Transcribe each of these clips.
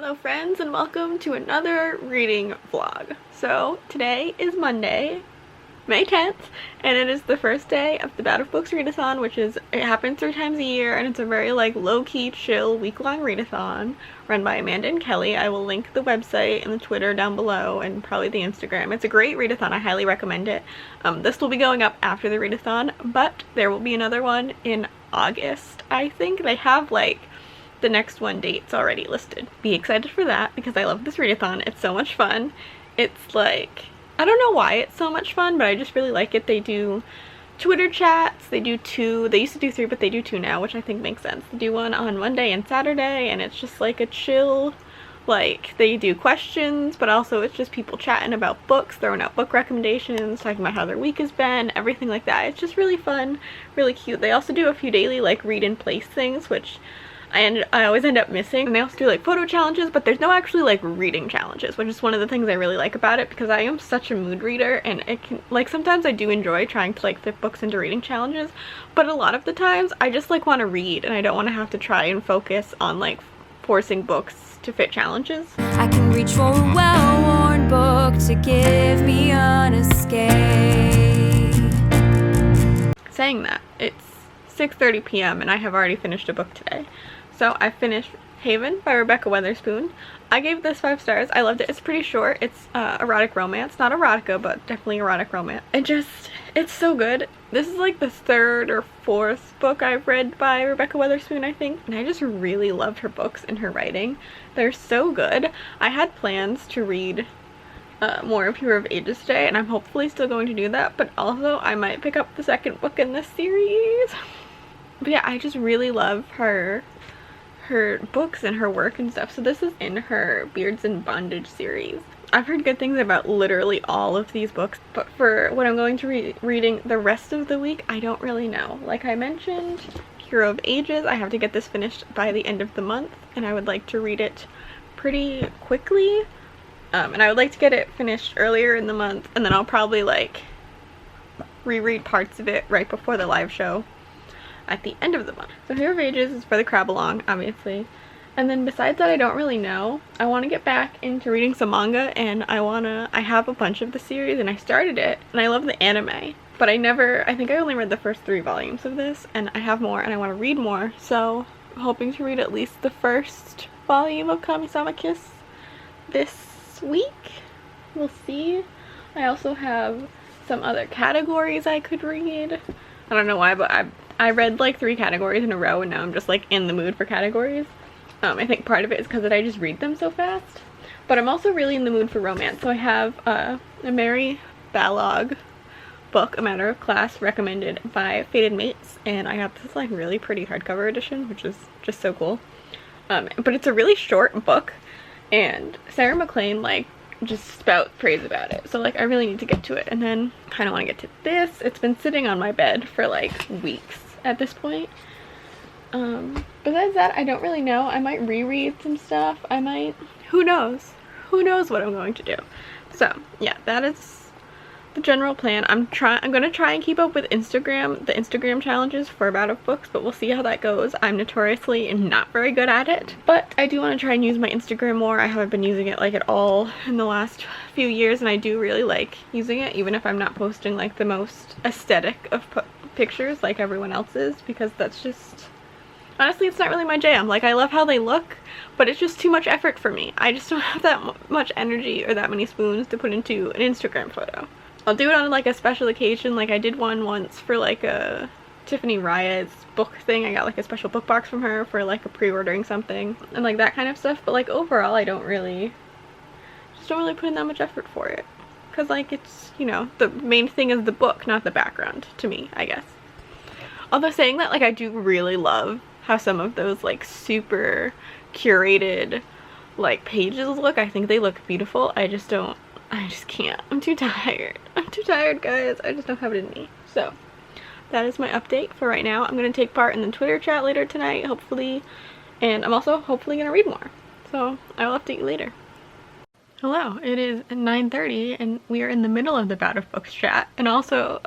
Hello friends, and welcome to another reading vlog. So today is Monday, May 10th, and it is the first day of the BoutOfBooks Readathon, which is, it happens 3 times a year, and it's a very like low-key, chill, week-long readathon run by Amanda and Kelly. I will link the website and the Twitter down below and probably the Instagram. It's a great readathon. I highly recommend it. This will be going up after the readathon, but there will be another one in August. I think they have like the next one dates already listed. Be excited for that because I love this readathon. It's so much fun. It's like, I don't know why it's so much fun, but I just really like it. They do Twitter chats, they do 2, they used to do 3, but they do 2 now, which I think makes sense. They do one on Monday and Saturday, and it's just like a chill, like, they do questions, but also it's just people chatting about books, throwing out book recommendations, talking about how their week has been, everything like that. It's just really fun, really cute. They also do a few daily, like, read in place things, which I always end up missing. And they also do like photo challenges, but there's no actually like reading challenges, which is one of the things I really like about it, because I am such a mood reader, and it can, like, sometimes I do enjoy trying to like fit books into reading challenges, but a lot of the times I just like want to read and I don't want to have to try and focus on like forcing books to fit challenges. I can reach for a well-worn book to give me an escape. Saying that, it's 6:30 p.m. and I have already finished a book today. So I finished Haven by Rebecca Weatherspoon. I gave this 5 stars. I loved it. It's pretty short. It's erotic romance. Not erotica, but definitely erotic romance. It's so good. This is like the 3rd or 4th book I've read by Rebecca Weatherspoon, I think. And I just really loved her books and her writing. They're so good. I had plans to read more of Hero of Ages today, and I'm hopefully still going to do that, but also I might pick up the 2nd book in this series. But yeah, I just really love her books and her work and stuff. So this is in her Beards and Bondage series. I've heard good things about literally all of these books, but for what I'm going to be reading the rest of the week, I don't really know. Like I mentioned, Hero of Ages, I have to get this finished by the end of the month, and I would like to read it pretty quickly. And I would like to get it finished earlier in the month, and then I'll probably like reread parts of it right before the live show at the end of the month. So Hero of Ages is for the crab along, obviously. And then besides that, I don't really know. I want to get back into reading some manga, and I have a bunch of the series, and I started it, and I love the anime. But I think I only read the first 3 volumes of this, and I have more, and I want to read more. So I'm hoping to read at least the first volume of Kami-sama Kiss this week. We'll see. I also have some other categories I could read. I don't know why, but I read like 3 categories in a row, and now I'm just like in the mood for categories. I think part of it is because I just read them so fast, but I'm also really in the mood for romance. So I have a Mary Balog book, A Matter of Class, recommended by Fated Mates, and I got this like really pretty hardcover edition, which is just so cool. But it's a really short book, and Sarah McLean like just spout praise about it, so like I really need to get to it. And then kind of want to get to this. It's been sitting on my bed for like weeks at this point. Besides that, I don't really know. I might reread some stuff. I might, who knows what I'm going to do. So yeah, that is the general plan. I'm gonna try and keep up with the Instagram challenges for BoutOfBooks, but we'll see how that goes. I'm notoriously not very good at it, but I do want to try and use my Instagram more. I haven't been using it like at all in the last few years, and I do really like using it, even if I'm not posting like the most aesthetic of pictures like everyone else is, because that's just, honestly, it's not really my jam. Like, I love how they look, but it's just too much effort for me. I just don't have that much energy or that many spoons to put into an Instagram photo. I'll do it on like a special occasion. Like I did one once for like a Tiffany Riot's book thing. I got like a special book box from her for like a pre-ordering something and like that kind of stuff. But like overall, I don't really put in that much effort for it, because like it's, you know, the main thing is the book, not the background to me, I guess. Although saying that, like I do really love how some of those like super curated like pages look. I think they look beautiful. I just can't. I'm too tired. I'm too tired, guys. I just don't have it in me. So that is my update for right now. I'm going to take part in the Twitter chat later tonight, hopefully. And I'm also hopefully going to read more. So I will update you later. Hello, it is 9:30 and we are in the middle of the BoutOfBooks chat. And also,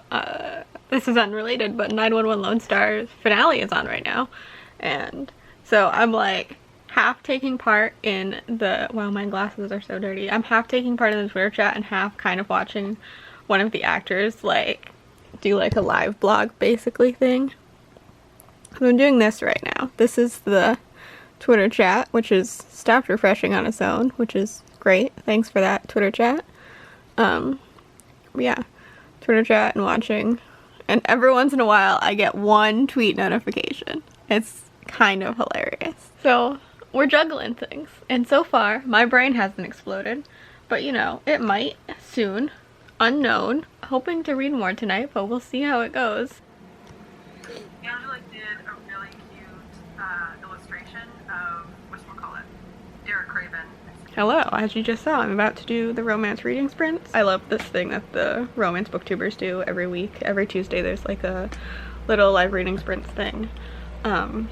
this is unrelated, but 911 Lone Star's finale is on right now. And so I'm like half taking part in the, wow, my glasses are so dirty. I'm half taking part in the Twitter chat and half kind of watching one of the actors like do like a live blog basically thing. So I'm doing this right now. This is the Twitter chat, which is stopped refreshing on its own, which is great. Thanks for that, Twitter chat. Yeah, Twitter chat and watching. And every once in a while I get one tweet notification. It's kind of hilarious. So we're juggling things. And so far, my brain hasn't exploded. But you know, it might soon. Unknown. Hoping to read more tonight, but we'll see how it goes. Angela did a really cute illustration of, whatchamacallit, Derek Craven. Hello, as you just saw, I'm about to do the romance reading sprints. I love this thing that the romance booktubers do every week. Every Tuesday there's like a little live reading sprints thing. I'm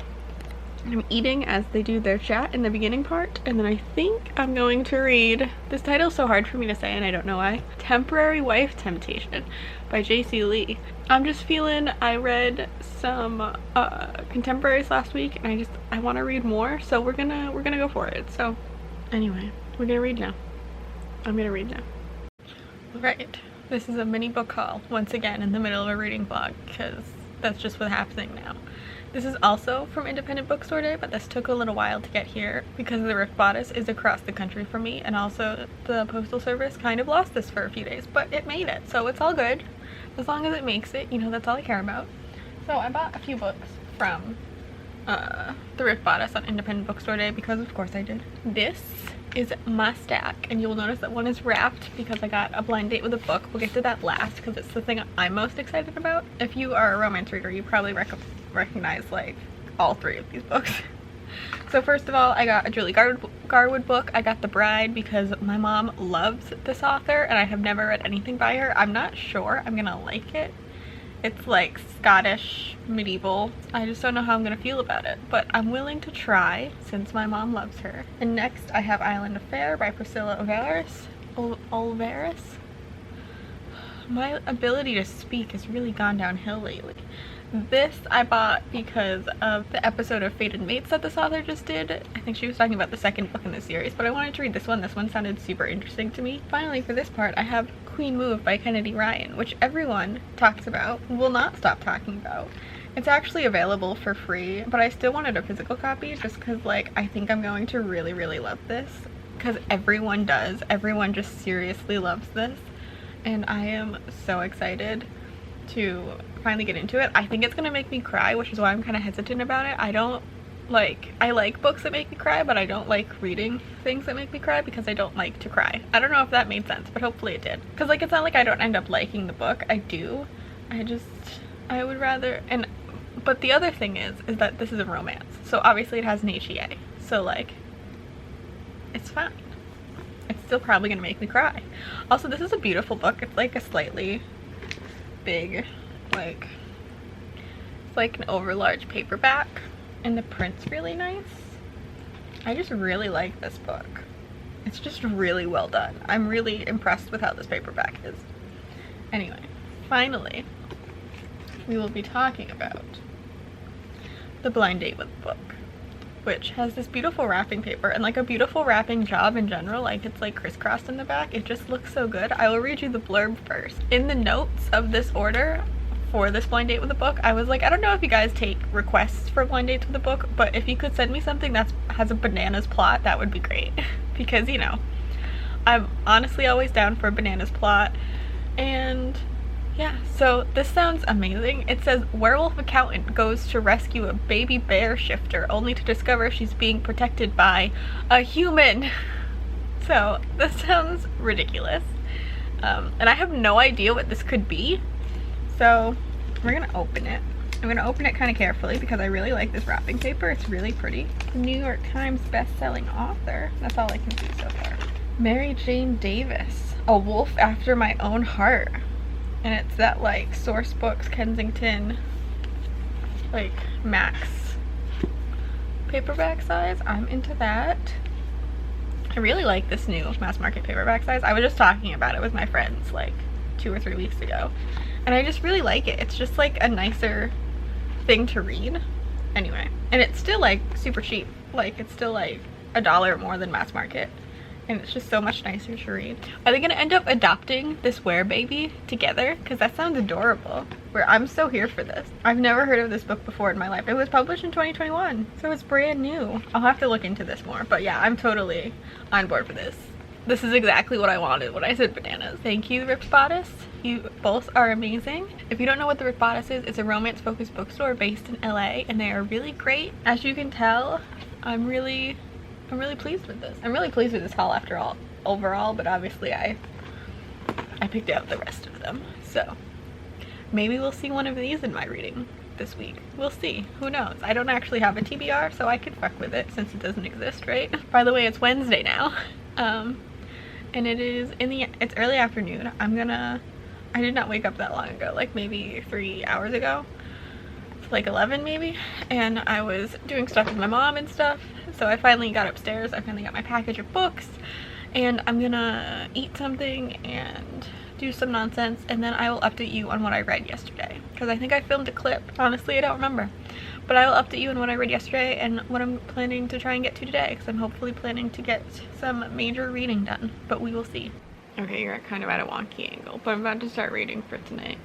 eating as they do their chat in the beginning part, and then I think I'm going to read, this title's so hard for me to say and I don't know why, Temporary Wife Temptation by J.C. Lee. I'm just feeling, I read some contemporaries last week and I want to read more, so we're gonna go for it. So anyway, we're gonna read now. I'm gonna read now. Right, this is a mini book haul once again in the middle of a reading vlog because that's just what's happening now. This is also from Independent Bookstore Day, but this took a little while to get here because the Rift Bodice is across the country from me, and also the Postal Service kind of lost this for a few days, but it made it, so it's all good. As long as it makes it, you know, that's all I care about. So I bought a few books from the Rift Bodice on Independent Bookstore Day because of course I did. This is my stack, and you'll notice that one is wrapped because I got a blind date with a book. We'll get to that last because it's the thing I'm most excited about. If you are a romance reader, you probably recognize like all three of these books. So first of all, I got a Julie Garwood book. I got The Bride because my mom loves this author and I have never read anything by her. I'm not sure I'm gonna like it. It's like Scottish medieval. I just don't know how I'm gonna feel about it, but I'm willing to try since my mom loves her. And next I have Island Affair by Priscilla Olivares. My ability to speak has really gone downhill lately. This I bought because of the episode of Fated Mates that this author just did. I think she was talking about the second book in the series, but I wanted to read this one. This one sounded super interesting to me. Finally, for this part, I have Queen Move by Kennedy Ryan, which everyone talks about, will not stop talking about. It's actually available for free, but I still wanted a physical copy just because, like, I think I'm going to really, really love this because everyone does. Everyone just seriously loves this, and I am so excited to finally get into it. I think it's gonna make me cry, which is why I'm kind of hesitant about it. I like books that make me cry, but I don't like reading things that make me cry because I don't like to cry. I don't know if that made sense, but hopefully it did. Because like, it's not like I don't end up liking the book. I do. I would rather, but the other thing is that this is a romance. So obviously it has an HEA. So like, it's fine. It's still probably gonna make me cry. Also, this is a beautiful book. It's like a slightly big, like, it's like an overlarge paperback, and the print's really nice. I just really like this book. It's just really well done. I'm really impressed with how this paperback is. Anyway, finally, we will be talking about The Blind Date with the Book, which has this beautiful wrapping paper and like a beautiful wrapping job in general. Like, it's like crisscrossed in the back. It just looks so good. I will read you the blurb first. In the notes of this order for this blind date with a book, I was like, I don't know if you guys take requests for blind dates with a book, but if you could send me something that has a bananas plot, that would be great. Because, you know, I'm honestly always down for a bananas plot. And yeah, so this sounds amazing. It says, werewolf accountant goes to rescue a baby bear shifter only to discover she's being protected by a human. So this sounds ridiculous. And I have no idea what this could be. So we're gonna open it. I'm gonna open it kind of carefully because I really like this wrapping paper. It's really pretty. New York Times best-selling author. That's all I can see so far. Mary Jane Davis, A Wolf After My Own Heart. And it's that like Source Books Kensington like max paperback size. I'm into that. I really like this new mass market paperback size. I was just talking about it with my friends like 2 or 3 weeks ago, and I just really like it. It's just like a nicer thing to read. Anyway, and it's still like super cheap Like, it's still like $1 more than mass market, and it's just so much nicer to read. Are they gonna end up adopting this Werebaby together? Because that sounds adorable. I'm so here for this. I've never heard of this book before in my life. It was published in 2021, so it's brand new. I'll have to look into this more, but yeah, I'm totally on board for this. This is exactly what I wanted when I said bananas. Thank you, Ripped Bodice. You both are amazing. If you don't know what the Ripped Bodice is, it's a romance-focused bookstore based in LA, and they are really great. As you can tell, I'm really pleased with this. I'm really pleased with this haul after all, overall, but obviously I picked out the rest of them. So maybe we'll see one of these in my reading this week. We'll see. Who knows? I don't actually have a TBR, so I can fuck with it since it doesn't exist, right? By the way, it's Wednesday now. And it's early afternoon. I did not wake up that long ago, like maybe 3 hours ago. Like 11 maybe, and I was doing stuff with my mom and stuff, so I finally got upstairs. I finally got my package of books, and I'm gonna eat something and do some nonsense, and then I will update you on what I read yesterday, because I think I filmed a clip. Honestly, I don't remember, but I will update you on what I read yesterday and what I'm planning to try and get to today, because I'm hopefully planning to get some major reading done, but we will see. Okay, you're kind of at a wonky angle, but I'm about to start reading for tonight.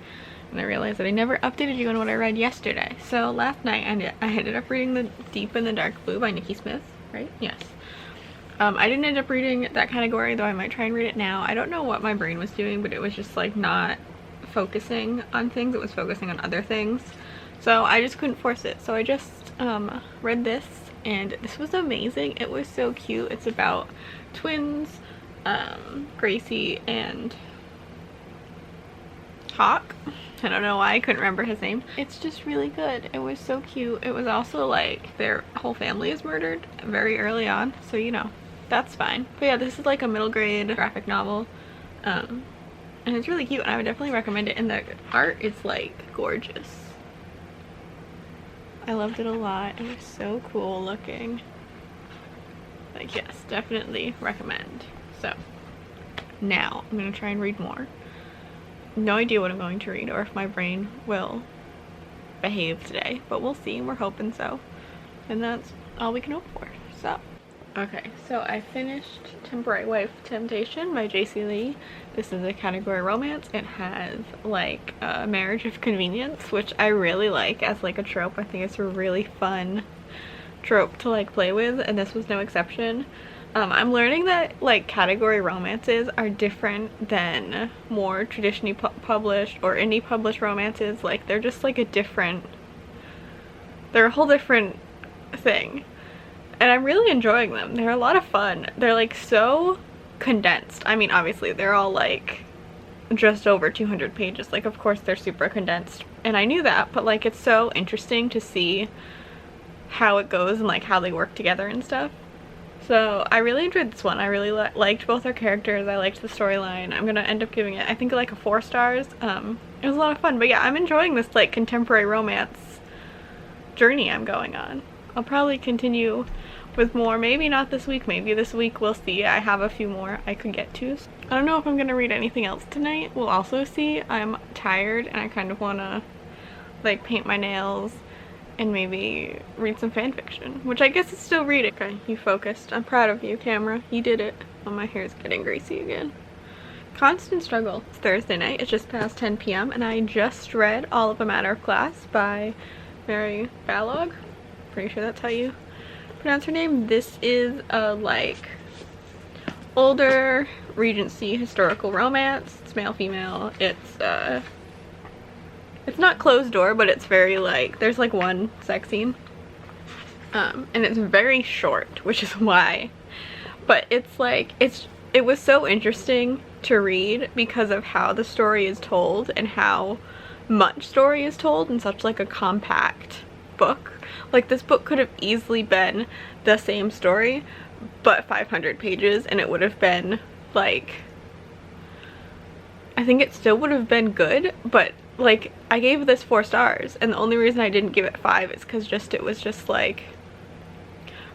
And I realized that I never updated you on what I read yesterday. So last night I ended up reading The Deep in the Dark Blue by Nikki Smith, right? Yes. I didn't end up reading that category, though I might try and read it now. I don't know what my brain was doing, but it was just like not focusing on things. It was focusing on other things. So I just couldn't force it. So I just read this, and this was amazing. It was so cute. It's about twins, Gracie and Hawk. I don't know why I couldn't remember his name. It's just really good. It was so cute. It was also like their whole family is murdered very early on, so you know, that's fine. But yeah, this is like a middle grade graphic novel, and it's really cute, and I would definitely recommend it. And the art is like gorgeous. I loved it a lot. It was so cool looking. Like, yes, definitely recommend. So now I'm gonna try and read more. No idea what I'm going to read or if my brain will behave today, but we'll see. We're hoping so, and that's all we can hope for. So okay, so I finished Temporary Wife Temptation by J.C. Lee. This is a category romance. It has like a marriage of convenience, which I really like as like a trope. I think it's a really fun trope to like play with, and this was no exception. I'm learning that like category romances are different than more traditionally published or indie published romances. Like they're just like they're a whole different thing, and I'm really enjoying them. They're a lot of fun. They're like so condensed. I mean, obviously they're all like just over 200 pages. Like of course they're super condensed, and I knew that, but like it's so interesting to see how it goes and like how they work together and stuff. So I really enjoyed this one. I really liked both our characters. I liked the storyline. I'm gonna end up giving it, I think, like a 4 stars. It was a lot of fun, but yeah, I'm enjoying this like contemporary romance journey I'm going on. I'll probably continue with more, maybe not this week, maybe this week, we'll see. I have a few more I could get to. I don't know if I'm gonna read anything else tonight. We'll also see. I'm tired and I kind of wanna like paint my nails and maybe read some fan fiction, which I guess is still reading. Okay, you focused. I'm proud of you, camera. You did it. Oh, my hair is getting greasy again. Constant struggle. It's Thursday night. It's just past 10 p.m. and I just read All of a Matter of Class by Mary Balog. Pretty sure that's how you pronounce her name. This is a like older Regency historical romance. It's male female. It's not closed door, but it's very like, there's like one sex scene, and it's very short, which is why, but it's like, it was so interesting to read because of how the story is told and how much story is told in such like a compact book. Like this book could have easily been the same story but 500 pages, and it would have been like, I think it still would have been good, but like I gave this 4 stars, and the only reason I didn't give it 5 is because it was just like,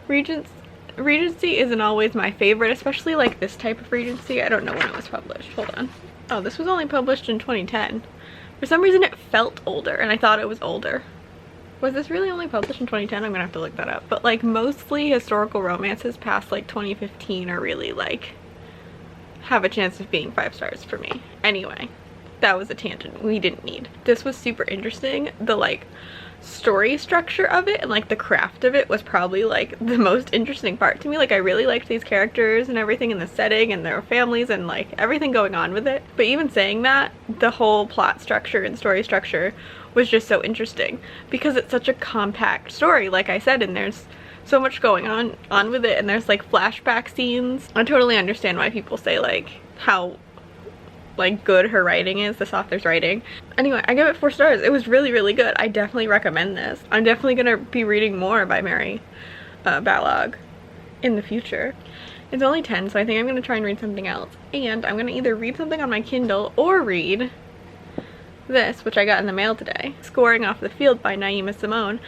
Regency isn't always my favorite, especially like this type of Regency. I don't know when it was published. Hold on. Oh, this was only published in 2010. For some reason it felt older, and I thought it was older. Was this really only published in 2010? I'm gonna have to look that up. But like mostly historical romances past like 2015 are really like have a chance of being 5 stars for me. Anyway, that was a tangent we didn't need. This was super interesting. The like story structure of it and like the craft of it was probably like the most interesting part to me. Like I really liked these characters and everything in the setting and their families and like everything going on with it. But even saying that, the whole plot structure and story structure was just so interesting because it's such a compact story, like I said, and there's so much going on with it, and there's like flashback scenes. I totally understand why people say like how like good her writing is, this author's writing. Anyway, I give it 4 stars. It was really, really good. I definitely recommend this. I'm definitely gonna be reading more by Mary Balog in the future. It's only 10, so I think I'm gonna try and read something else. And I'm gonna either read something on my Kindle or read this, which I got in the mail today. Scoring Off the Field by Naima Simone.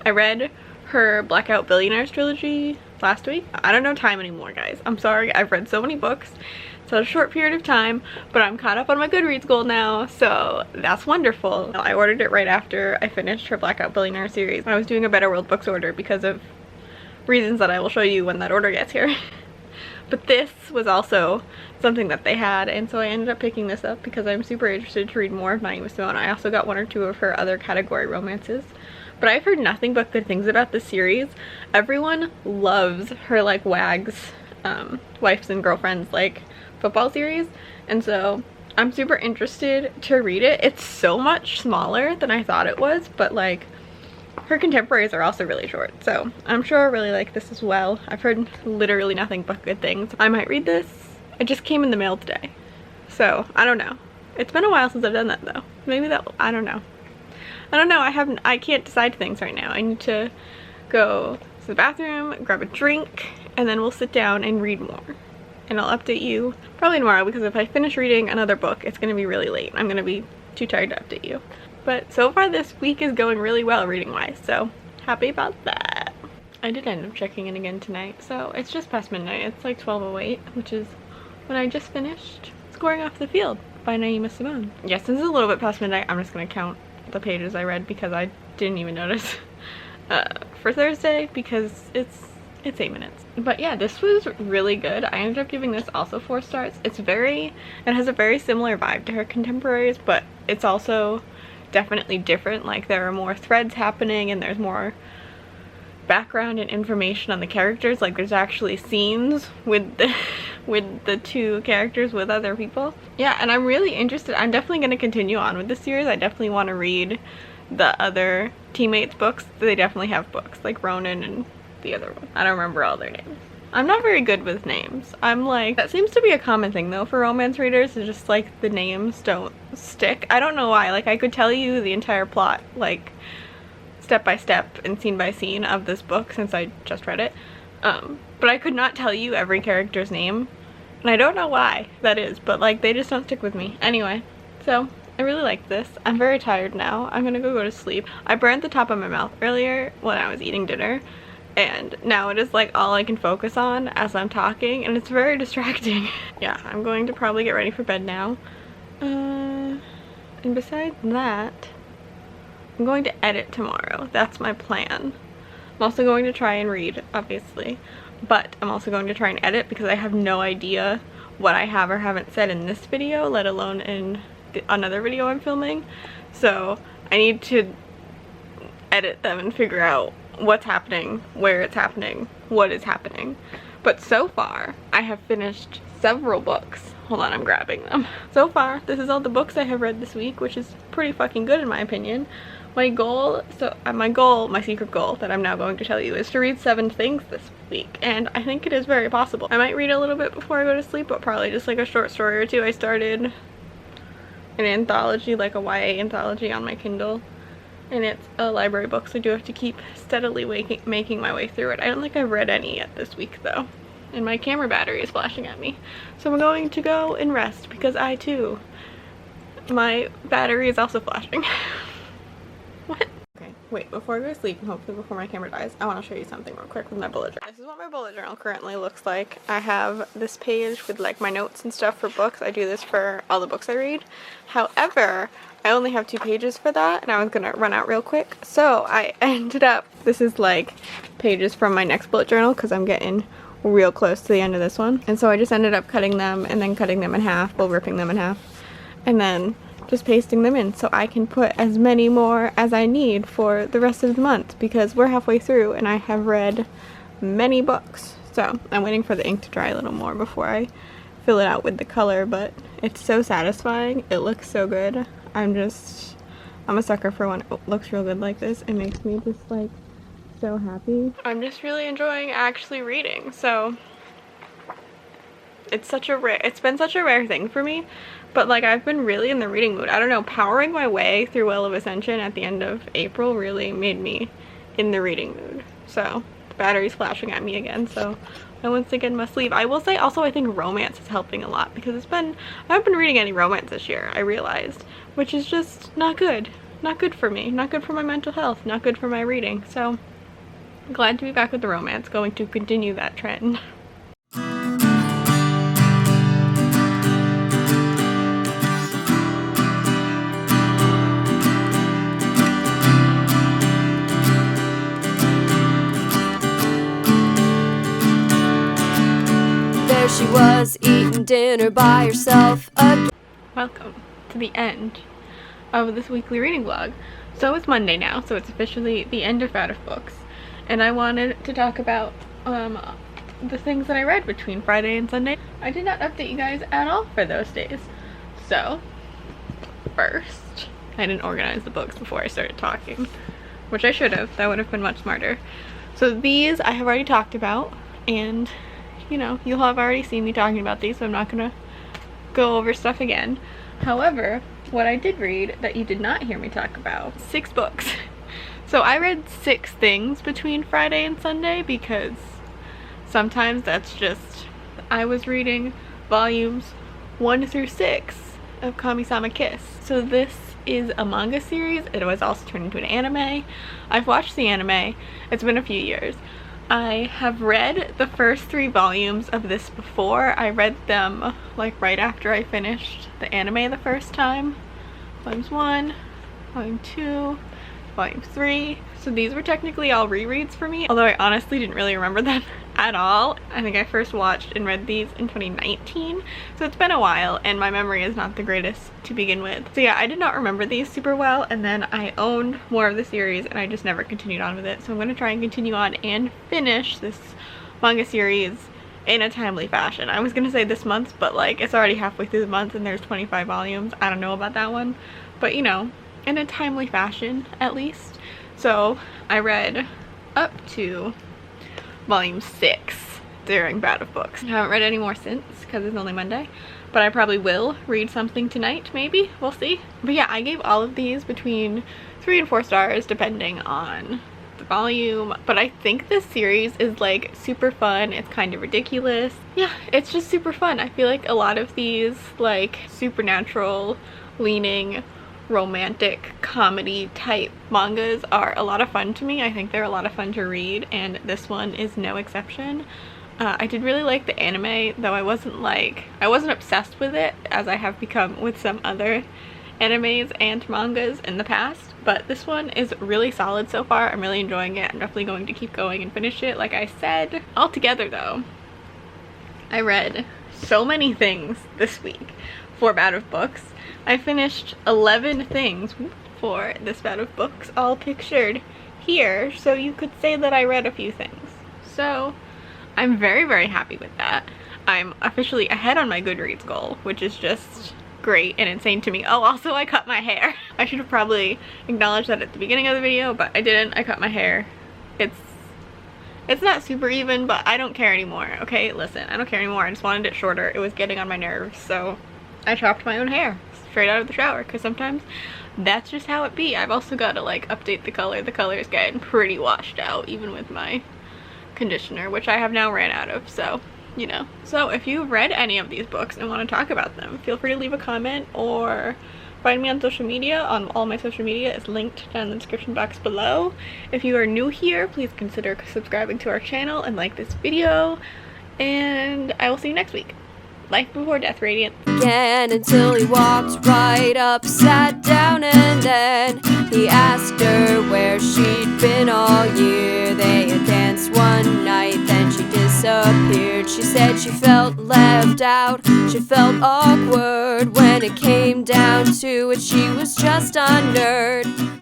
I read her Blackout Billionaires trilogy last week. I don't know time anymore, guys. I'm sorry. I've read so many books. Such a short period of time, but I'm caught up on my Goodreads goal now, so that's wonderful. I ordered it right after I finished her Blackout Billionaire series. I was doing a Better World Books order because of reasons that I will show you when that order gets here. But this was also something that they had, and so I ended up picking this up because I'm super interested to read more of Naima Simone. I also got 1 or 2 of her other category romances. But I've heard nothing but good things about this series. Everyone loves her like WAGs, Wives and Girlfriends like football series, and so I'm super interested to read it. It's so much smaller than I thought it was, but like her contemporaries are also really short, so I'm sure I'll really like this as well. I've heard literally nothing but good things. I might read this. It just came in the mail today, so I don't know. It's been a while since I've done that though. Maybe that, I don't know. I can't decide things right now. I need to go to the bathroom, grab a drink, and then we'll sit down and read more. And I'll update you probably tomorrow, because if I finish reading another book, it's gonna be really late. I'm gonna be too tired to update you. But so far this week is going really well reading wise, so happy about that. I did end up checking in again tonight, so it's just past midnight. It's like 12:08, which is when I just finished Scoring Off the Field by Naima Simone. Yes, this is a little bit past midnight. I'm just gonna count the pages I read because I didn't even notice for Thursday, because it's 8 minutes. But yeah, this was really good. I ended up giving this also 4 stars. It has a very similar vibe to her contemporaries, but it's also definitely different. Like there are more threads happening and there's more background and information on the characters. Like there's actually scenes with the 2 characters with other people. Yeah, and I'm really interested. I'm definitely going to continue on with the series. I definitely want to read the other teammates books. They definitely have books like Ronan and the other one. I don't remember all their names. I'm not very good with names. I'm like, that seems to be a common thing though for romance readers, is just like the names don't stick. I don't know why. Like I could tell you the entire plot like step by step and scene by scene of this book since I just read it, but I could not tell you every character's name, and I don't know why that is, but like they just don't stick with me. Anyway, so I really like this. I'm very tired now. I'm gonna go to sleep. I burned the top of my mouth earlier when I was eating dinner, and now it is like all I can focus on as I'm talking, and it's very distracting. Yeah, I'm going to probably get ready for bed now. And besides that, I'm going to edit tomorrow. That's my plan. I'm also going to try and read, obviously, but I'm also going to try and edit because I have no idea what I have or haven't said in this video, let alone in another video I'm filming. So I need to edit them and figure out what's happening, where it's happening, what is happening. But so far, I have finished several books. Hold on, I'm grabbing them. So far, this is all the books I have read this week, which is pretty fucking good in my opinion. My secret goal that I'm now going to tell you is to read 7 things this week, and I think it is very possible. I might read a little bit before I go to sleep, but probably just like a short story or 2. I started an anthology, like a YA anthology on my Kindle, and it's a library book, so I do have to keep steadily making my way through it. I don't think I've read any yet this week though, and my camera battery is flashing at me, so I'm going to go and rest because I too, my battery is also flashing. What? Okay, wait, before I go to sleep and hopefully before my camera dies, I want to show you something real quick with my bullet journal. This is what my bullet journal currently looks like. I have this page with like my notes and stuff for books. I do this for all the books I read. However, I only have 2 pages for that, and I was gonna run out real quick. So I ended up, this is like pages from my next bullet journal because I'm getting real close to the end of this one. And so I just ended up cutting them and then cutting them in half, well, ripping them in half, and then just pasting them in so I can put as many more as I need for the rest of the month, because we're halfway through and I have read many books. So I'm waiting for the ink to dry a little more before I fill it out with the color, but it's so satisfying. It looks so good. I'm a sucker for when it looks real good like this. It makes me just like so happy. I'm just really enjoying actually reading. So it's been such a rare thing for me, but like I've been really in the reading mood. I don't know, powering my way through Well of Ascension at the end of April really made me in the reading mood. So the battery's flashing at me again, so I once again must leave. I will say also I think romance is helping a lot, because I haven't been reading any romance this year, I realized, which is just not good. Not good for me, not good for my mental health, not good for my reading. So I'm glad to be back with the romance, going to continue that trend. There she was, eating dinner by herself again. Welcome to the end of this weekly reading vlog. So it's Monday now, so it's officially the end of BoutOfBooks, and I wanted to talk about the things that I read between Friday and Sunday. I did not update you guys at all for those days. So first, I didn't organize the books before I started talking, which I should have. That would have been much smarter. So these I have already talked about, and you know, you'll have already seen me talking about these, so I'm not gonna go over stuff again. However, what I did read that you did not hear me talk about, 6 books. So I read 6 things between Friday and Sunday, because sometimes that's just, I was reading volumes 1 through 6 of Kami-sama Kiss. So this is a manga series. It was also turned into an anime. I've watched the anime. It's been a few years. I have read the first 3 volumes of this before. I read them like right after I finished the anime the first time. Volumes 1, Volume 2, Volume 3. So these were technically all rereads for me, although I honestly didn't really remember them at all. I think I first watched and read these in 2019, so it's been a while and my memory is not the greatest to begin with. So yeah, I did not remember these super well, and then I owned more of the series and I just never continued on with it. So I'm going to try and continue on and finish this manga series in a timely fashion. I was going to say this month, but like it's already halfway through the month and there's 25 volumes. I don't know about that one, but you know, in a timely fashion at least. So I read up to volume 6 during BoutOfBooks. I haven't read any more since because it's only Monday, but I probably will read something tonight, maybe. We'll see. But yeah, I gave all of these between 3 and 4 stars depending on the volume, but I think this series is like super fun. It's kind of ridiculous. Yeah, it's just super fun. I feel like a lot of these like supernatural leaning romantic comedy type mangas are a lot of fun to me. I think they're a lot of fun to read, and this one is no exception. I did really like the anime, though I wasn't obsessed with it as I have become with some other animes and mangas in the past, but this one is really solid so far. I'm really enjoying it. I'm definitely going to keep going and finish it, like I said. Altogether though, I read so many things this week for BoutOfBooks. I finished 11 things for this BoutOfBooks, all pictured here, so you could say that I read a few things. So I'm very, very happy with that. I'm officially ahead on my Goodreads goal, which is just great and insane to me. Oh, also I cut my hair. I should have probably acknowledged that at the beginning of the video, but I didn't. I cut my hair. It's not super even, but I don't care anymore, okay? Listen, I don't care anymore. I just wanted it shorter. It was getting on my nerves, so I chopped my own hair straight out of the shower, because sometimes that's just how it be. I've also got to like update the color. The color is getting pretty washed out, even with my conditioner, which I have now ran out of, so you know. So if you've read any of these books and want to talk about them, feel free to leave a comment or find me on social media. On all my social media is linked down in the description box below. If you are new here, please consider subscribing to our channel and like this video, and I will see you next week. Life Before Death Radiant. Again until he walked right up, sat down, and then he asked her where she'd been all year. They had danced one night, then she disappeared. She said she felt left out, she felt awkward. When it came down to it, she was just a nerd.